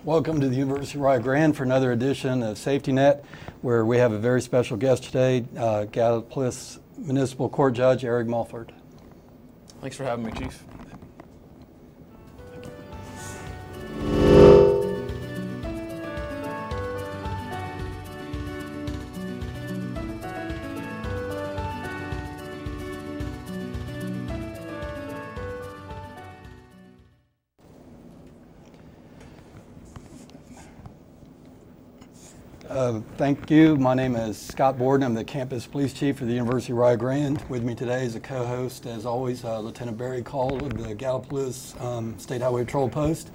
Welcome to the University of Rio Grande for another edition of Safety Net, where we have a very special guest today, Gallipolis Municipal Court Judge Eric Mulford. Thanks for having me, Chief. Thank you. My name is Scott Borden. I'm the Campus Police Chief for the University of Rio Grande. With me today is a co-host, as always, Lieutenant Barry Call of the Gallipolis State Highway Patrol Post,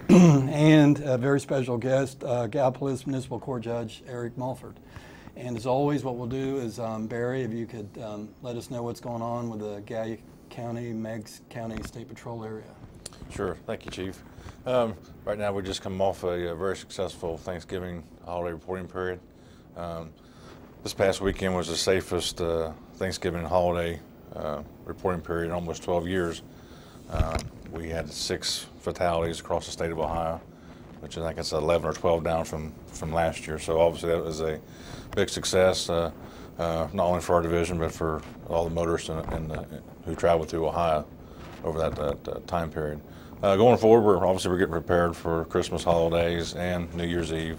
and a very special guest, Gallipolis Municipal Court Judge Eric Mulford. And as always, what we'll do is, Barry, if you could let us know what's going on with the Gallia County, Meigs County State Patrol area. Sure. Thank you, Chief. Right now, we just come off a very successful Thanksgiving holiday reporting period. This past weekend was the safest Thanksgiving holiday reporting period in almost 12 years. We had 6 fatalities across the state of Ohio, which I think it's 11 or 12 down from last year. So obviously that was a big success, not only for our division, but for all the motorists who traveled through Ohio over that time period. Going forward, we're getting prepared for Christmas holidays and New Year's Eve.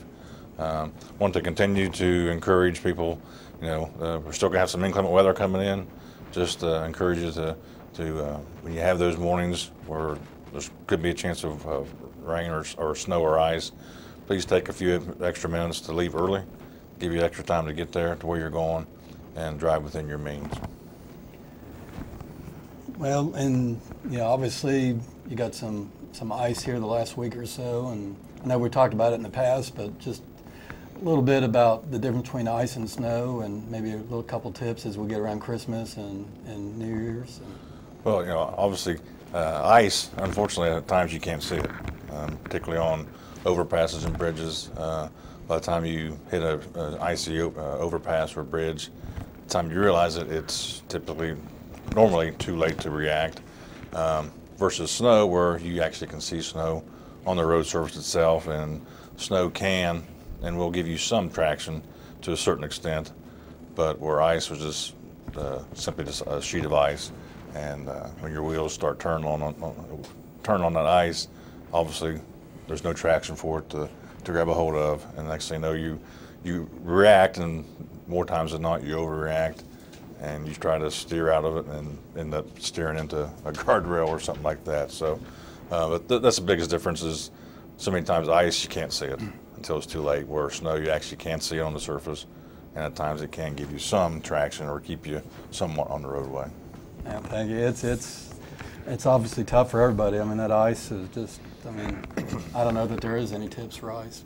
Want to continue to encourage people. We're still gonna have some inclement weather coming in. Just encourage you to when you have those mornings where there could be a chance of rain or snow or ice, please take a few extra minutes to leave early, give you extra time to get there to where you're going, and drive within your means. Well, and obviously you got some ice here the last week or so, and I know we talked about it in the past, but just a little bit about the difference between ice and snow, and maybe a little couple tips as we get around Christmas and New Year's. Well, obviously ice, unfortunately, at times you can't see it, particularly on overpasses and bridges. By the time you hit an icy overpass or bridge, by the time you realize it, it's normally too late to react, versus snow, where you actually can see snow on the road surface itself, and snow can and will give you some traction to a certain extent, but where ice was just simply just a sheet of ice, and when your wheels start turning on that ice, obviously there's no traction for it to grab a hold of, and next thing you know, you react, and more times than not you overreact, and you try to steer out of it and end up steering into a guardrail or something like that. So, but that's the biggest difference, is so many times ice you can't see it until it's too late, where snow you actually can see it on the surface, and at times it can give you some traction or keep you somewhat on the roadway. Yeah, thank you. It's obviously tough for everybody. I mean, that ice is just, I don't know that there is any tips for ice,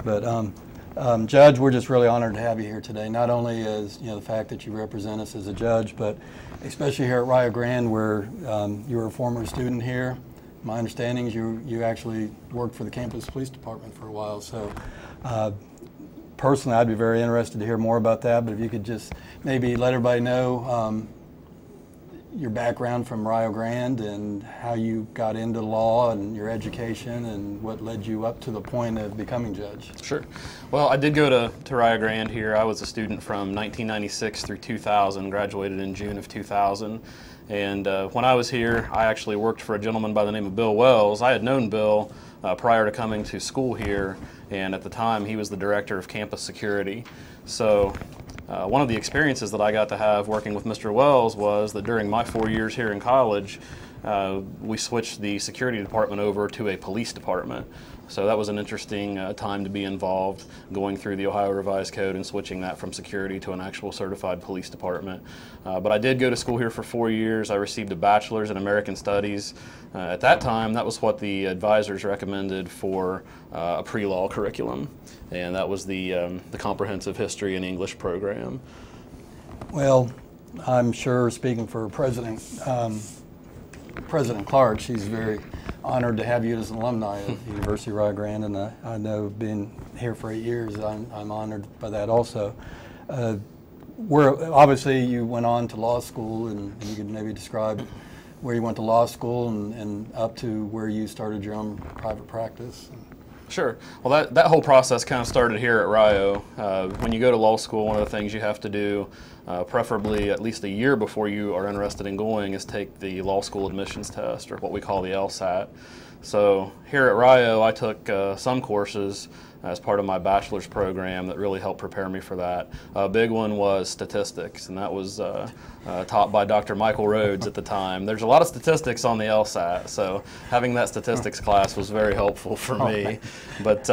but Judge, we're just really honored to have you here today. Not only as the fact that you represent us as a judge, but especially here at Rio Grande, where you were a former student here. My understanding is you actually worked for the campus police department for a while. So personally, I'd be very interested to hear more about that. But if you could just maybe let everybody know your background from Rio Grande and how you got into law and your education and what led you up to the point of becoming judge. Sure. Well, I did go to Rio Grande here. I was a student from 1996 through 2000, graduated in June of 2000. And when I was here, I actually worked for a gentleman by the name of Bill Wells. I had known Bill prior to coming to school here, and at the time he was the director of campus security. So one of the experiences that I got to have working with Mr. Wells was that during my 4 years here in college, we switched the security department over to a police department. So that was an interesting time to be involved, going through the Ohio Revised Code and switching that from security to an actual certified police department. But I did go to school here for 4 years. I received a bachelor's in American Studies. At that time, that was what the advisors recommended for a pre-law curriculum, and that was the comprehensive history and English program. Well, I'm sure, speaking for President Clark, she's very honored to have you as an alumni of the University of Rio Grande, and I know, being here for 8 years, I'm honored by that also. Obviously you went on to law school, and you could maybe describe where you went to law school and up to where you started your own private practice. Sure. Well, that whole process kind of started here at Rio. When you go to law school, one of the things you have to do, preferably at least a year before you are interested in going, is take the law school admissions test, or what we call the LSAT. So here at Rio, I took some courses as part of my bachelor's program that really helped prepare me for that. A big one was statistics, and that was taught by Dr. Michael Rhodes at the time. There's a lot of statistics on the LSAT, so having that statistics class was very helpful for me. But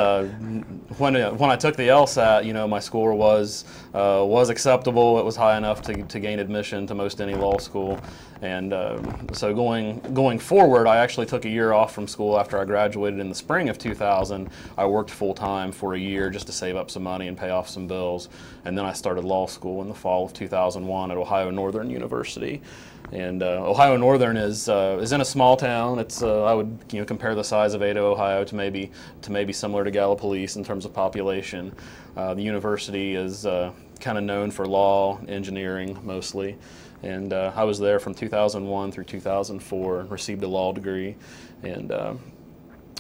when I took the LSAT, you know, my score was acceptable. It was high enough to gain admission to most any law school. And so going forward, I actually took a year off from school after I graduated in the spring of 2000. I worked full-time for a year just to save up some money and pay off some bills. And then I started law school in the fall of 2001 at Ohio Northern University. And Ohio Northern is in a small town. It's I would compare the size of Ada, Ohio to maybe similar to Gallipolis in terms of population. The university is kind of known for law, engineering mostly. And I was there from 2001 through 2004 and received a law degree. And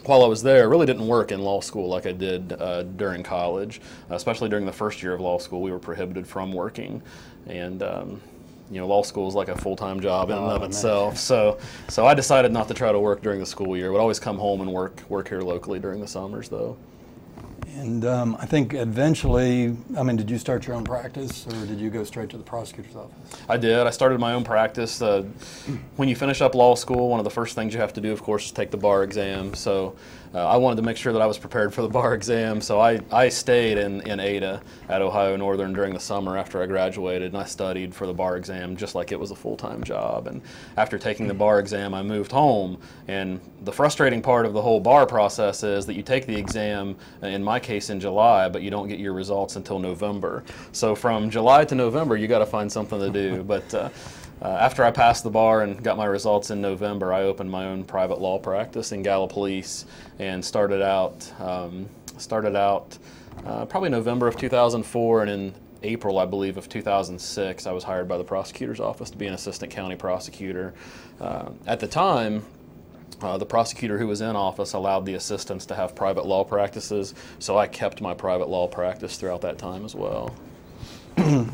while I was there, I really didn't work in law school like I did during college. Especially during the first year of law school, we were prohibited from working. And law school is like a full-time job in and of itself. So I decided not to try to work during the school year. I would always come home and work here locally during the summers, though. And I think eventually, did you start your own practice, or did you go straight to the prosecutor's office? I did. I started my own practice. When you finish up law school, one of the first things you have to do, of course, is take the bar exam. So I wanted to make sure that I was prepared for the bar exam. So I stayed in Ada at Ohio Northern during the summer after I graduated, and I studied for the bar exam just like it was a full-time job. And after taking the bar exam, I moved home. And the frustrating part of the whole bar process is that you take the exam, in my case in July, but you don't get your results until November. So from July to November, you got to find something to do. But after I passed the bar and got my results in November, I opened my own private law practice in Gallipolis and started out probably November of 2004, and in April, I believe, of 2006, I was hired by the prosecutor's office to be an assistant county prosecutor. At the time, the prosecutor who was in office allowed the assistants to have private law practices, so I kept my private law practice throughout that time as well.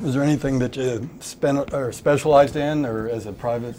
Was there anything that you specialized in, or as a private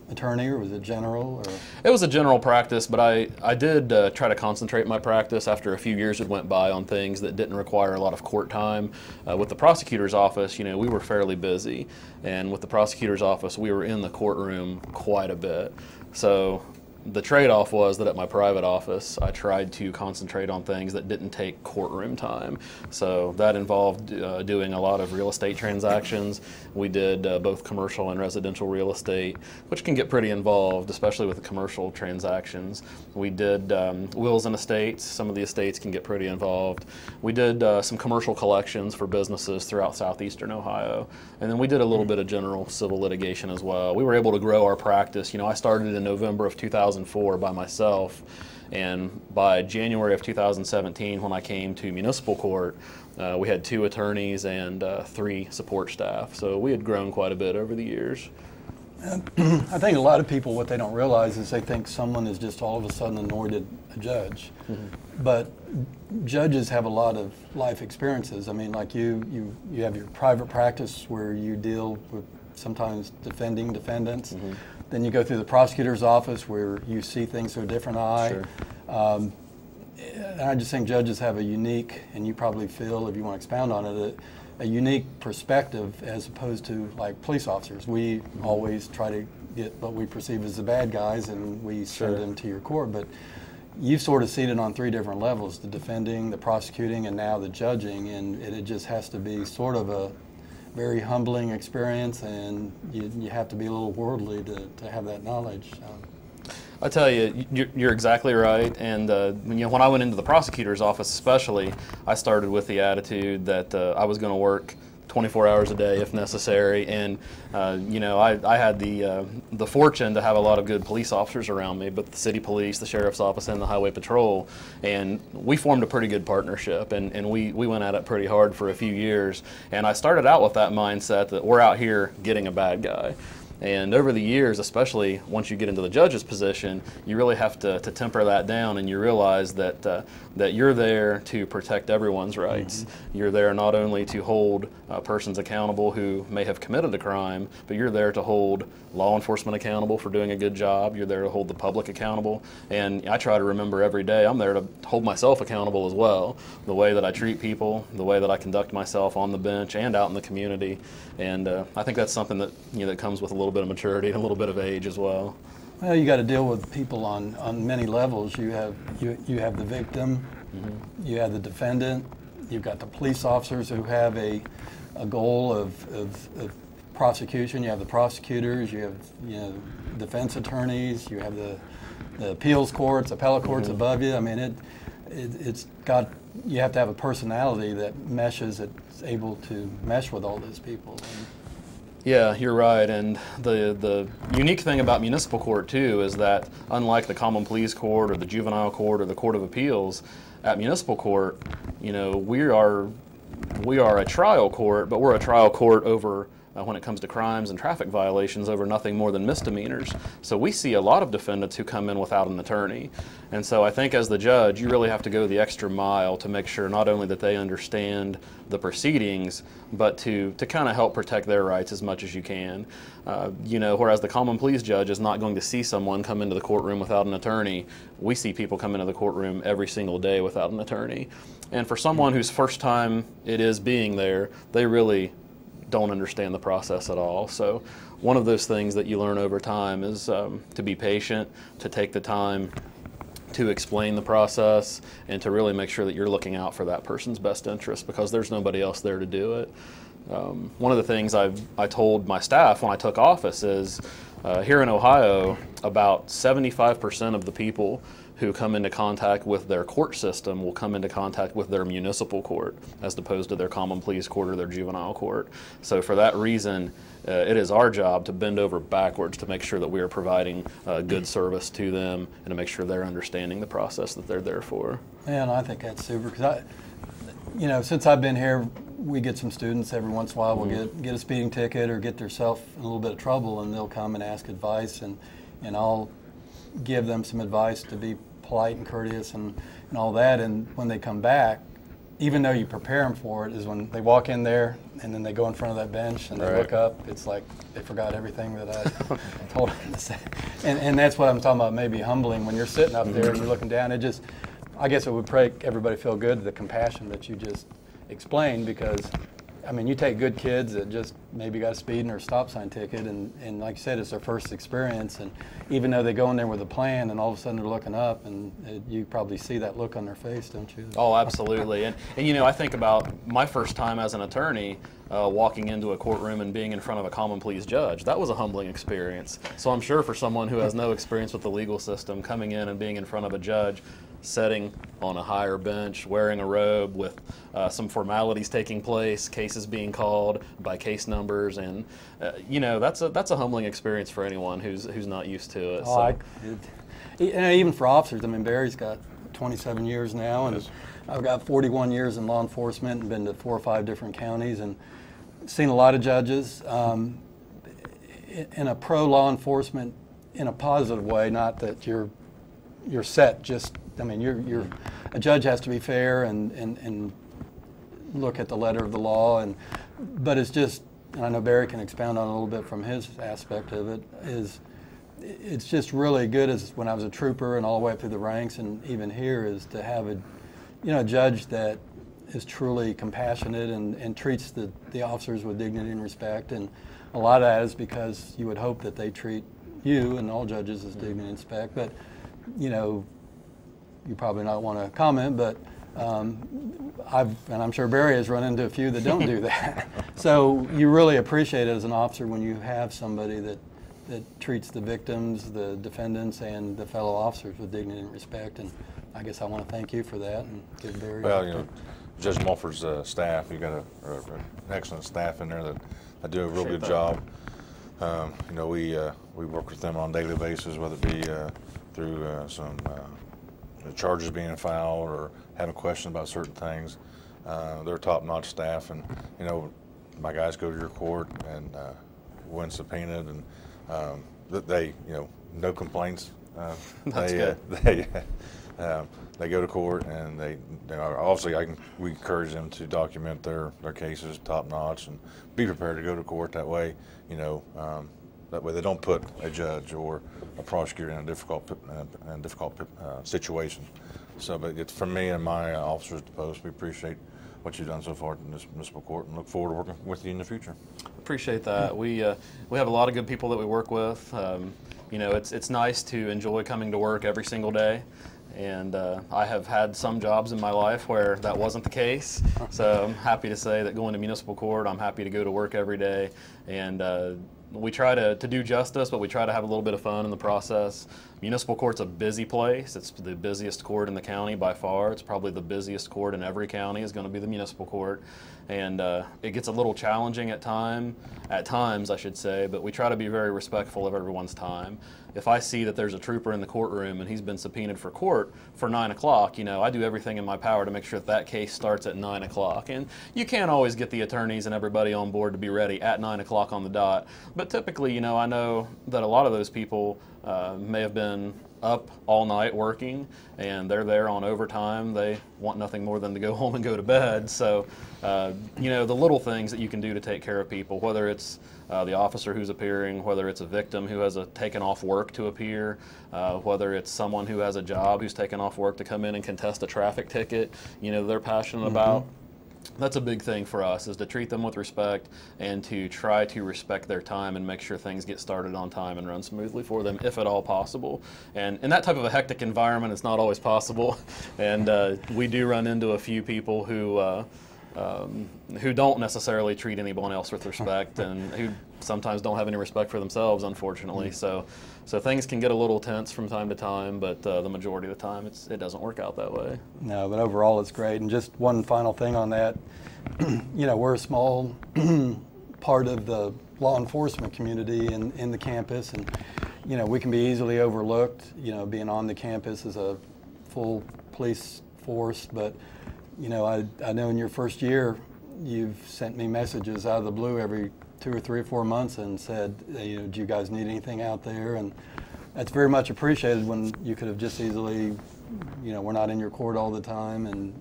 attorney, or was it general? Or? It was a general practice, but I did try to concentrate my practice after a few years that went by on things that didn't require a lot of court time. With the prosecutor's office, we were fairly busy, and with the prosecutor's office, we were in the courtroom quite a bit. So the trade-off was that at my private office, I tried to concentrate on things that didn't take courtroom time. So that involved doing a lot of real estate transactions. We did both commercial and residential real estate, which can get pretty involved, especially with the commercial transactions. We did wills and estates. Some of the estates can get pretty involved. We did some commercial collections for businesses throughout southeastern Ohio. And then we did a little bit of general civil litigation as well. We were able to grow our practice. I started in November of 2004 by myself, and by January of 2017, when I came to municipal court, we had 2 attorneys and 3 support staff. So we had grown quite a bit over the years. I think a lot of people, what they don't realize is they think someone is just all of a sudden anointed a judge. Mm-hmm. But judges have a lot of life experiences. Like you have your private practice where you deal with sometimes defending defendants. Mm-hmm. Then you go through the prosecutor's office where you see things through a different eye. Sure. And I just think judges have a unique, and you probably feel, if you want to expound on it, a unique perspective as opposed to like police officers. We always try to get what we perceive as the bad guys and we send them to your court. But you've sort of seen it on 3 different levels: the defending, the prosecuting, and now the judging. And it just has to be sort of a very humbling experience, and you have to be a little worldly to have that knowledge. I tell you, you're exactly right. And when I went into the prosecutor's office especially, I started with the attitude that I was going to work 24 hours a day if necessary. And I had the fortune to have a lot of good police officers around me, but the city police, the sheriff's office, and the highway patrol. And we formed a pretty good partnership, and we went at it pretty hard for a few years. And I started out with that mindset that we're out here getting a bad guy. And over the years, especially once you get into the judge's position, you really have to temper that down, and you realize that that you're there to protect everyone's rights. You're there not only to hold persons accountable who may have committed a crime, but you're there to hold law enforcement accountable for doing a good job. You're there to hold the public accountable. And I try to remember every day I'm there to hold myself accountable as well. The way that I treat people, the way that I conduct myself on the bench and out in the community. And I think that's something that, that comes with a little bit of maturity and a little bit of age as well. Well, you got to deal with people on many levels. You have the victim, you have the defendant, you've got the police officers who have a goal of prosecution. You have the prosecutors, you have defense attorneys, you have the appeals courts, appellate courts above you. I mean, it's got, you have to have a personality that meshes, it's able to mesh with all those people. Yeah, you're right, and the unique thing about municipal court too is that unlike the common pleas court or the juvenile court or the court of appeals, at municipal court, we are a trial court, but we're a trial court over when it comes to crimes and traffic violations over nothing more than misdemeanors. So we see a lot of defendants who come in without an attorney. And so I think as the judge, you really have to go the extra mile to make sure not only that they understand the proceedings, but to kind of help protect their rights as much as you can. Whereas the common pleas judge is not going to see someone come into the courtroom without an attorney. We see people come into the courtroom every single day without an attorney. And for someone whose first time it is being there, they really don't understand the process at all. So one of those things that you learn over time is to be patient, to take the time to explain the process, and to really make sure that you're looking out for that person's best interest, because there's nobody else there to do it. One of the things I told my staff when I took office is here in Ohio, about 75% of the people who come into contact with their court system will come into contact with their municipal court as opposed to their common pleas court or their juvenile court. So for that reason, it is our job to bend over backwards to make sure that we are providing good service to them and to make sure they're understanding the process that they're there for. Yeah, and I think that's super, because since I've been here, we get some students every once in a while will get a speeding ticket or get themselves in a little bit of trouble, and they'll come and ask advice, and I'll give them some advice to be polite and courteous and all that. And when they come back, even though you prepare them for it, is when they walk in there and then they go in front of that bench and they look up, it's like they forgot everything that I told them to say. And that's what I'm talking about, maybe humbling. When you're sitting up there and you're looking down, I guess it would make everybody feel good, the compassion that you just explained, because I mean, you take good kids that just maybe got a speeding or a stop sign ticket, and like you said, it's their first experience, and even though they go in there with a plan and all of a sudden they're looking up, and you probably see that look on their face, don't you? Oh, absolutely. And I think about my first time as an attorney walking into a courtroom and being in front of a common pleas judge. That was a humbling experience. So I'm sure for someone who has no experience with the legal system, coming in and being in front of a judge, sitting on a higher bench, wearing a robe with some formalities taking place, cases being called by case numbers, and that's a humbling experience for anyone who's not used to it. Oh, so. Even for officers, I mean, Barry's got 27 years now, and I've got 41 years in law enforcement and been to 4 or 5 different counties and seen a lot of judges. In a pro-law enforcement, in a positive way, not that you're set just. I mean, a judge has to be fair and look at the letter of the law, but it's just, and I know Barry can expound on it a little bit from his aspect of it, it's just really good as when I was a trooper and all the way up through the ranks, and even here, is to have a judge that is truly compassionate and treats the officers with dignity and respect, and a lot of that is because you would hope that they treat you and all judges as dignity and respect, but you probably not want to comment, but and I'm sure Barry has run into a few that don't do that. So you really appreciate it as an officer when you have somebody that treats the victims, the defendants, and the fellow officers with dignity and respect. And I guess I want to thank you for that and give Barry. Well, Judge Mulford's staff, you got an excellent staff in there that do a real good job. We work with them on a daily basis, whether it be through some charges being filed or having questions about certain things. They're top-notch staff, and my guys go to your court and when subpoenaed, and that they, no complaints. That's good. They go to court, and obviously we encourage them to document their cases top notch and be prepared to go to court. That way, that way they don't put a judge or a prosecutor in a difficult situation. So, but it's from me and my officers at the post. We appreciate what you've done so far in this municipal court, and look forward to working with you in the future. Appreciate that. We have a lot of good people that we work with. It's nice to enjoy coming to work every single day. And I have had some jobs in my life where that wasn't the case. So I'm happy to say that going to municipal court, I'm happy to go to work every day. And we try to do justice, but we try to have a little bit of fun in the process. Municipal court's a busy place. It's the busiest court in the county by far. It's probably the busiest court in every county is going to be the municipal court. And it gets a little challenging at times I should say, but we try to be very respectful of everyone's time. If I see that there's a trooper in the courtroom and he's been subpoenaed for court for 9 o'clock, I do everything in my power to make sure that case starts at 9 o'clock. And you can't always get the attorneys and everybody on board to be ready at 9 o'clock on the dot. But typically, I know that a lot of those people may have been up all night working, and they're there on overtime. They want nothing more than to go home and go to bed. So, the little things that you can do to take care of people, whether it's the officer who's appearing, whether it's a victim who has taken off work to appear, whether it's someone who has a job who's taken off work to come in and contest a traffic ticket, they're passionate about. That's a big thing for us, is to treat them with respect and to try to respect their time and make sure things get started on time and run smoothly for them, if at all possible. And in that type of a hectic environment, it's not always possible. And we do run into a few people who don't necessarily treat anyone else with respect, and who sometimes don't have any respect for themselves, unfortunately. So things can get a little tense from time to time, but the majority of the time it doesn't work out that way. No, but overall it's great. And just one final thing on that, we're a small part of the law enforcement community in the campus, and we can be easily overlooked, being on the campus as a full police force. But I know in your first year you've sent me messages out of the blue every 2 or 3 or 4 months and said, do you guys need anything out there? And that's very much appreciated, when you could have just easily, we're not in your court all the time, and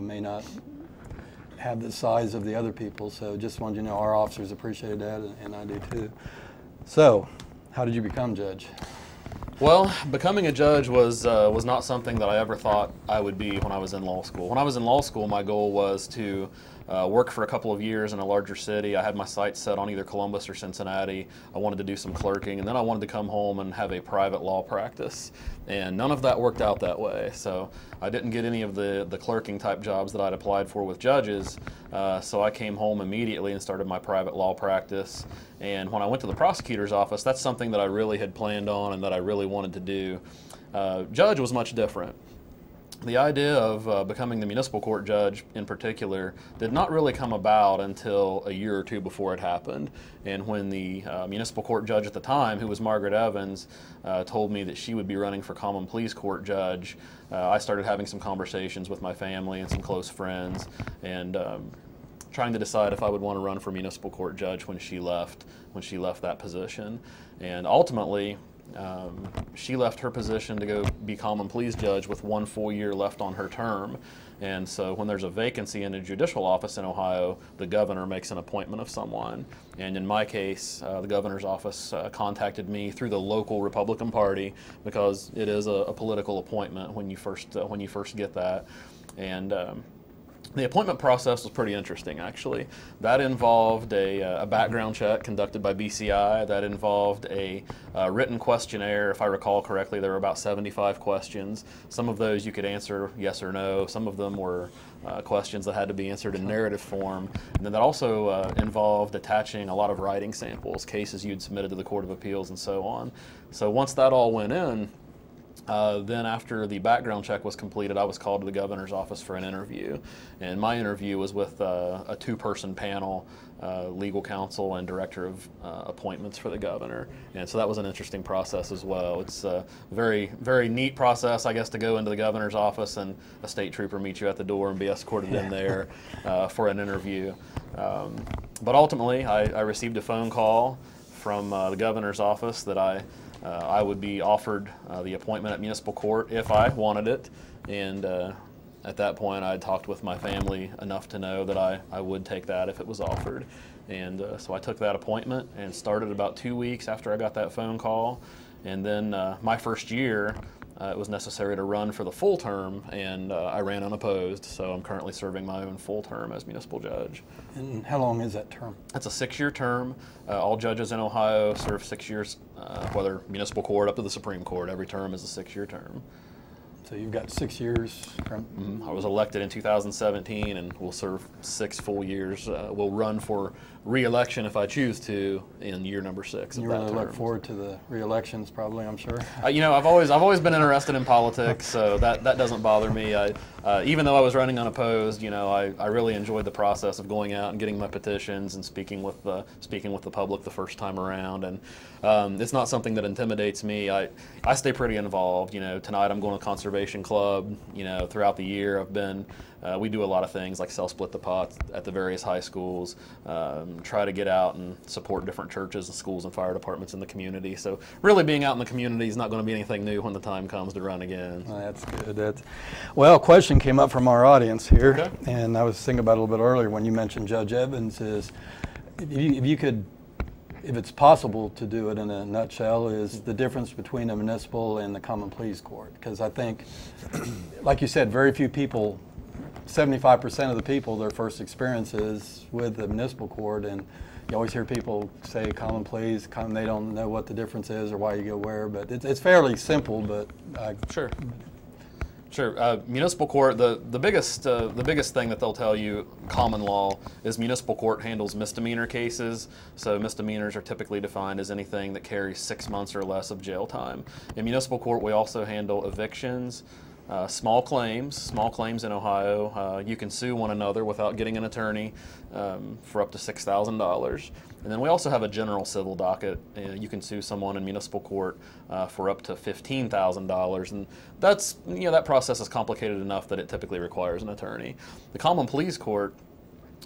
may not have the size of the other people. So just wanted you to know our officers appreciated that, and I do too. So how did you become judge? Well, becoming a judge was not something that I ever thought I would be when I was in law school. When I was in law school, my goal was to work for a couple of years in a larger city. I had my sights set on either Columbus or Cincinnati. I wanted to do some clerking, and then I wanted to come home and have a private law practice. And none of that worked out that way. So I didn't get any of the clerking type jobs that I'd applied for with judges. So I came home immediately and started my private law practice. And when I went to the prosecutor's office, that's something that I really had planned on and that I really wanted to do. Judge was much different. The idea of becoming the municipal court judge in particular did not really come about until a year or two before it happened. And when the municipal court judge at the time, who was Margaret Evans, told me that she would be running for common pleas court judge, I started having some conversations with my family and some close friends, and trying to decide if I would want to run for municipal court judge when she left that position. And ultimately, she left her position to go be common pleas judge with 1 full year left on her term. And so when there's a vacancy in a judicial office in Ohio, the governor makes an appointment of someone. And in my case, the governor's office contacted me through the local Republican Party, because it is a political appointment when you first get that. And the appointment process was pretty interesting, actually. That involved a background check conducted by BCI. That involved a written questionnaire. If I recall correctly, there were about 75 questions. Some of those you could answer yes or no. Some of them were questions that had to be answered in narrative form. And then that also involved attaching a lot of writing samples, cases you'd submitted to the Court of Appeals and so on. So once that all went in, then after the background check was completed, I was called to the governor's office for an interview. And my interview was with a 2-person panel, legal counsel and director of appointments for the governor. And so that was an interesting process as well. It's a very, very neat process, I guess, to go into the governor's office and a state trooper meet you at the door and be escorted in there for an interview. But ultimately, I received a phone call from the governor's office that I would be offered the appointment at municipal court if I wanted it, and at that point I talked with my family enough to know that I would take that if it was offered. And so I took that appointment and started about 2 weeks after I got that phone call. And then my first year, it was necessary to run for the full term, and I ran unopposed. So I'm currently serving my own full term as municipal judge. And how long is that term? That's a 6-year term. All judges in Ohio serve 6 years, whether municipal court up to the Supreme Court. Every term is a 6-year term. So you've got 6 years from... I was elected in 2017 and will serve 6 full years. Will run for re-election if I choose to in year number 6 of You that really term. look forward to the re-elections probably, I'm sure. You know, I've always been interested in politics, so that doesn't bother me. Even though I was running unopposed, you know, I really enjoyed the process of going out and getting my petitions and speaking with the public the first time around. And it's not something that intimidates me. I stay pretty involved. You know, tonight I'm going to Conservation Club. You know, throughout the year I've been. We do a lot of things like sell split the pot at the various high schools, try to get out and support different churches and schools and fire departments in the community. So really being out in the community is not going to be anything new when the time comes to run again. Well, that's good. Well, a question came up from our audience here, Okay. and I was thinking about it a little bit earlier when you mentioned Judge Evans, is if you could, if it's possible to do it in a nutshell, is the difference between a municipal and the common pleas court. Because I think, like you said, very few people, 75% of the people, their first experience is with the municipal court, and you always hear people say common pleas, they don't know what the difference is or why you go where, but it's fairly simple, but Sure. Municipal court, the biggest thing that they'll tell you, common law, is municipal court handles misdemeanor cases. So misdemeanors are typically defined as anything that carries 6 months or less of jail time. In municipal court, we also handle evictions, small claims in Ohio. You can sue one another without getting an attorney for up to $6,000. And then we also have a general civil docket. You can sue someone in municipal court for up to $15,000, and that's, you know, that process is complicated enough that it typically requires an attorney. The common pleas court,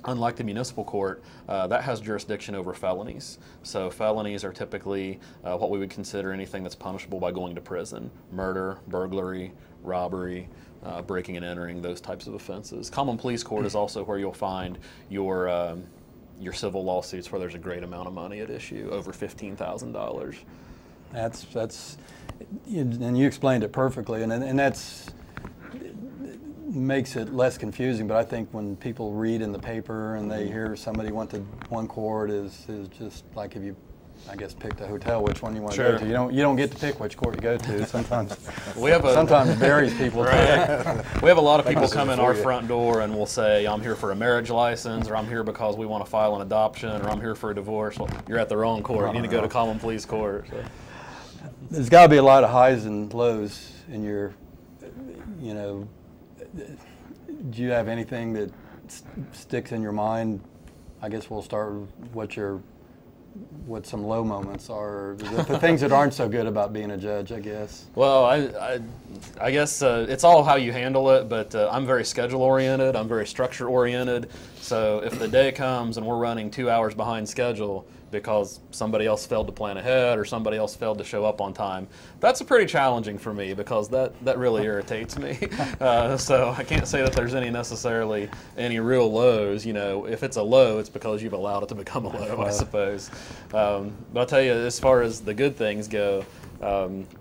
unlike the municipal court, that has jurisdiction over felonies. So felonies are typically what we would consider anything that's punishable by going to prison: murder, burglary, robbery, breaking and entering, those types of offenses. Common pleas court is also where you'll find your civil lawsuits where there's a great amount of money at issue, over $15,000. that's, and you explained it perfectly, and that's makes it less confusing. But I think when people read in the paper and they hear somebody went to one court is just like if you, I guess, picked a hotel, which one you want to Sure. go to. You don't get to pick which court you go to. Sometimes Sometimes it varies people. Right. We have a lot of people Like come in before our you- front door and will say, I'm here for a marriage license, or I'm here because we want to file an adoption, or I'm here for a divorce. Well, you're at the wrong court. You need to go to common pleas court. So. There's got to be a lot of highs and lows in your, you know, do you have anything that sticks in your mind? I guess we'll start with what some low moments are, the things that aren't so good about being a judge, I guess. Well, I guess it's all how you handle it, but I'm very schedule oriented, I'm very structure oriented, so if the day comes and we're running 2 hours behind schedule because somebody else failed to plan ahead or somebody else failed to show up on time, that's pretty challenging for me because that really irritates me. So I can't say that there's necessarily any real lows. You know, if it's a low, it's because you've allowed it to become a low, I suppose. But I'll tell you, as far as the good things go,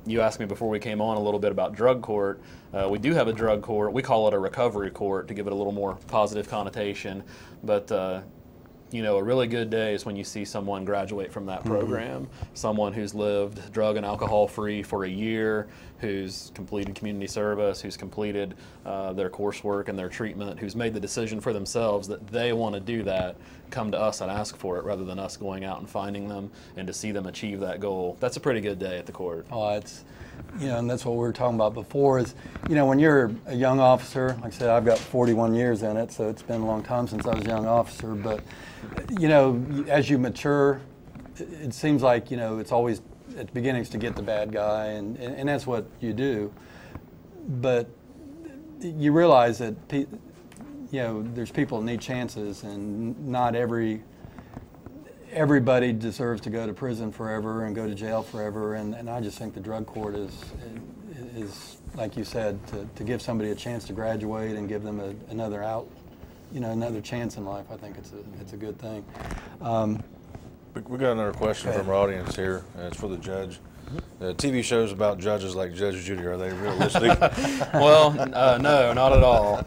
you asked me before we came on a little bit about drug court. We do have a drug court. We call it a recovery court to give it a little more positive connotation. But you know, a really good day is when you see someone graduate from that program, someone who's lived drug and alcohol free for a year, who's completed community service, who's completed their coursework and their treatment, who's made the decision for themselves that they want to do that, come to us and ask for it rather than us going out and finding them, and to see them achieve that goal. That's a pretty good day at the court. Oh, it's, you know, and that's what we were talking about before is, you know, when you're a young officer, like I said, I've got 41 years in it, so it's been a long time since I was a young officer, but, you know, as you mature, it seems like, you know, it's always at the beginnings to get the bad guy, and that's what you do. But you realize that, you know, there's people that need chances, and not every everybody deserves to go to prison forever and go to jail forever, and I just think the drug court is like you said, to give somebody a chance to graduate and give them another another chance in life. I think it's a good thing. We got another question from our audience here. It's for the judge. TV shows about judges like Judge Judy, are they realistic? Well, no, not at all.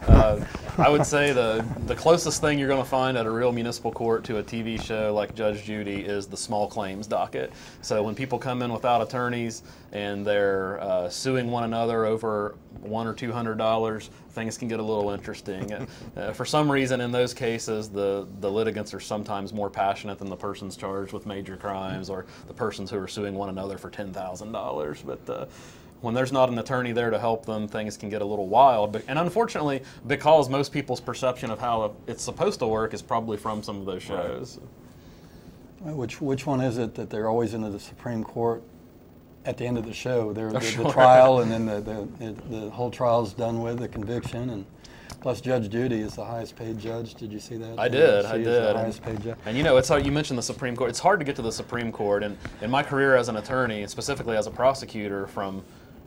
I would say the closest thing you're going to find at a real municipal court to a TV show like Judge Judy is the small claims docket. So when people come in without attorneys and they're suing one another over $100 or $200, things can get a little interesting. For some reason, in those cases, the litigants are sometimes more passionate than the persons charged with major crimes or the persons who are suing one another for $10,000. But when there's not an attorney there to help them, things can get a little wild. And unfortunately, because most people's perception of how it's supposed to work is probably from some of those shows. Right. Which one is it that they're always into the Supreme Court at the end of the show? Sure. The trial, and then the whole trial's done with, the conviction, and plus Judge Judy is the highest paid judge. Did you see that? I did. She is the highest paid judge. And it's hard, you mentioned the Supreme Court. It's hard to get to the Supreme Court. And in my career as an attorney, specifically as a prosecutor, from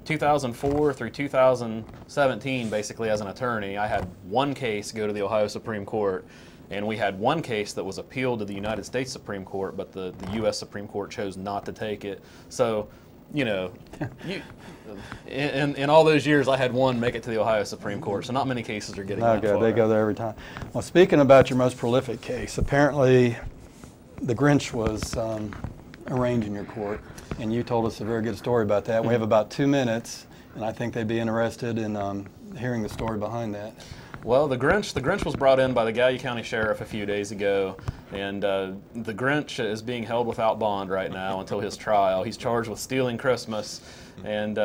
2004 through 2017, basically as an attorney, I had one case go to the Ohio Supreme Court, and we had one case that was appealed to the United States Supreme Court, but the U.S. Supreme Court chose not to take it. So, in all those years, I had one make it to the Ohio Supreme Court, so not many cases are getting that far. They go there every time. Well, speaking about your most prolific case, apparently the Grinch was arraigned in your court, and you told us a very good story about that. We have about 2 minutes, and I think they'd be interested in hearing the story behind that. Well, the Grinch was brought in by the Gallia County Sheriff a few days ago, and the Grinch is being held without bond right now until his trial. He's charged with stealing Christmas, and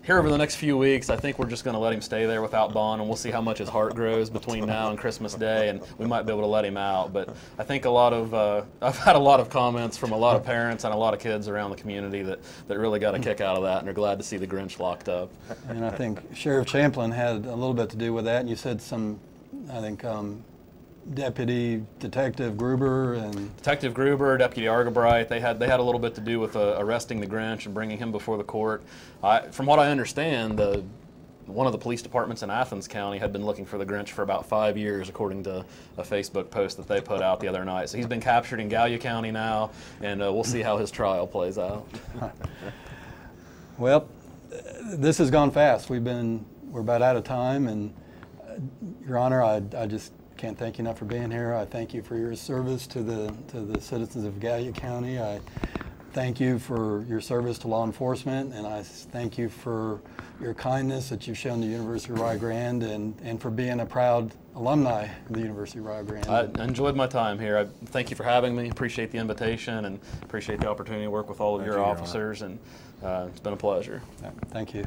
here over the next few weeks, I think we're just going to let him stay there without bond, and we'll see how much his heart grows between now and Christmas Day, and we might be able to let him out. But I think I've had a lot of comments from a lot of parents and a lot of kids around the community that really got a kick out of that and are glad to see the Grinch locked up. And I think Sheriff Champlin had a little bit to do with that, and you said Deputy Detective Gruber and Detective Gruber, Deputy Argabright, they had a little bit to do with arresting the Grinch and bringing him before the court. From what I understand, one of the police departments in Athens County had been looking for the Grinch for about 5 years, according to a Facebook post that they put out the other night. So he's been captured in Gallia County now, and we'll see how his trial plays out. Well, this has gone fast. We're about out of time, and Your Honor, I just can't thank you enough for being here. I thank you for your service to the citizens of Gallia County. I thank you for your service to law enforcement, and I thank you for your kindness that you've shown the University of Rio Grande and for being a proud alumni of the University of Rio Grande. I enjoyed my time here. I thank you for having me. Appreciate the invitation and appreciate the opportunity to work with all of your officers, and it's been a pleasure. Thank you.